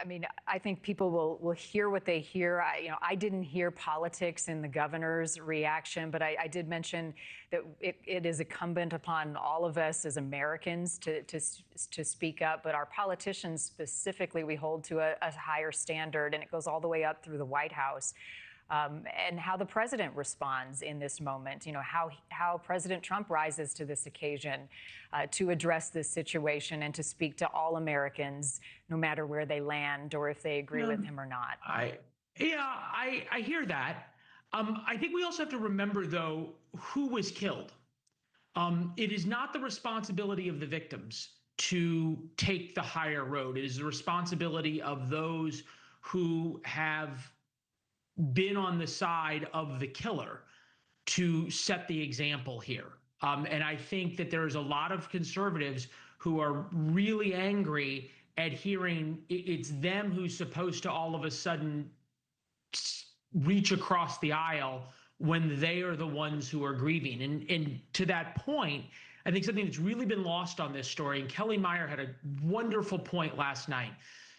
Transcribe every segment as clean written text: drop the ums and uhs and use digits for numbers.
I mean, I think people will hear what they hear. I didn't hear politics in the governor's reaction, but I did mention that it is incumbent upon all of us as Americans to speak up. But our politicians specifically, we hold to a higher standard, and it goes all the way up through the White House. And how the president responds in this moment, how President Trump rises to this occasion to address this situation and to speak to all Americans, no matter where they land or if they agree with him or not. I hear that. I think we also have to remember, though, who was killed. It is not the responsibility of the victims to take the higher road. It is the responsibility of those who have been on the side of the killer to set the example here. And I think that there's a lot of conservatives who are really angry at hearing it's them who's supposed to all of a sudden reach across the aisle when they are the ones who are grieving. And to that point, I think something that's really been lost on this story, and Kelly Meyer had a wonderful point last night.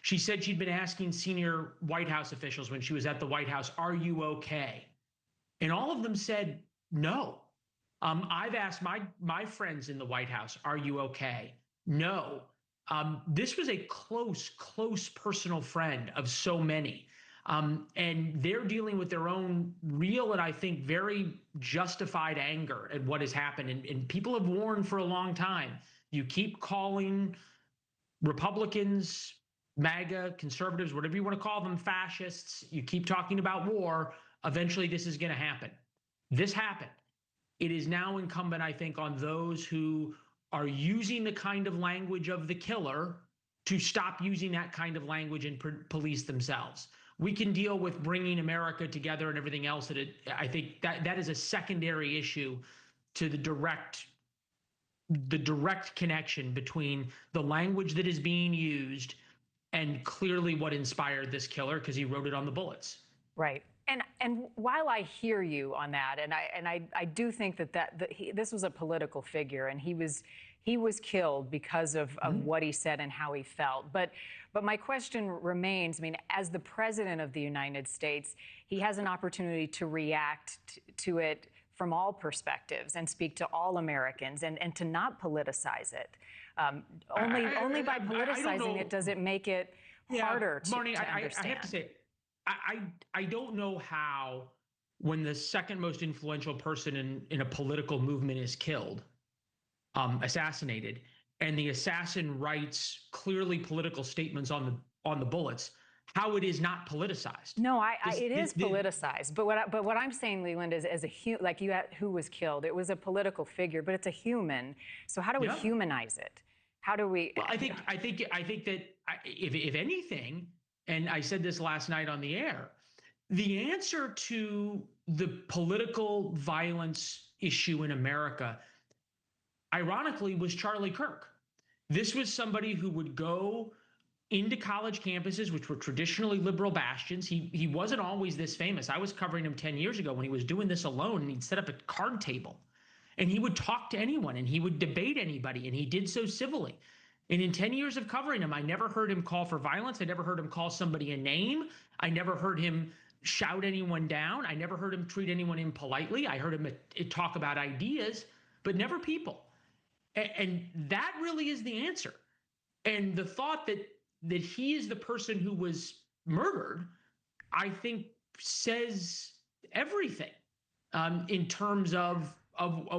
She said she'd been asking senior White House officials when she was at the White House, "Are you okay?" And all of them said no. I've asked my friends in the White House, "Are you okay?" No. This was a close personal friend of so many. And they're dealing with their own real and I think very justified anger at what has happened. And people have warned for a long time. You keep calling Republicans, MAGA, conservatives, whatever you want to call them, fascists, you keep talking about war, eventually this is going to happen. This happened. It is now incumbent, I think, on those who are using the kind of language of the killer to stop using that kind of language and police themselves. We can deal with bringing America together and everything else. I think that is a secondary issue to the direct connection between the language that is being used and clearly what inspired this killer, because he wrote it on the bullets. Right. And while I hear you on that, and I do think that this was a political figure, and he was killed because of what he said and how he felt. But my question remains, I mean, as the president of the United States, he has an opportunity to react to it from all perspectives and speak to all Americans and to not politicize it. Only by politicizing it does it make it harder to Marni, understand. I have to say, I don't know how, when the second most influential person in a political movement is killed, assassinated, and the assassin writes clearly political statements on the bullets, how it is not politicized. No, it is politicized. But what I'm saying, Leland, is as like you had who was killed, it was a political figure, but it's a human. So how do we humanize it? How do we? Well, I think that if anything, and I said this last night on the air, the answer to the political violence issue in America, ironically, was Charlie Kirk. This was somebody who would go into college campuses, which were traditionally liberal bastions. He wasn't always this famous. I was covering him 10 years ago when he was doing this alone, and he'd set up a card table. And he would talk to anyone, and he would debate anybody, and he did so civilly. And in 10 years of covering him, I never heard him call for violence. I never heard him call somebody a name. I never heard him shout anyone down. I never heard him treat anyone impolitely. I heard him talk about ideas, but never people. And that really is the answer. And the thought that he is the person who was murdered, I think says everything in terms of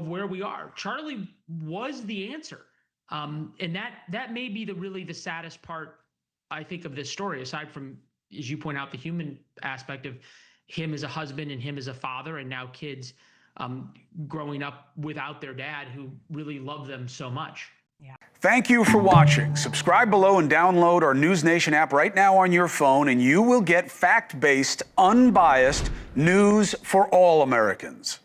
where we are. Charlie was the answer. And that may be really the saddest part, I think, of this story, aside from, as you point out, the human aspect of him as a husband and him as a father, and now kids growing up without their dad who really love them so much. Yeah. Thank you for watching. Subscribe below and download our NewsNation app right now on your phone, and you will get fact-based, unbiased news for all Americans.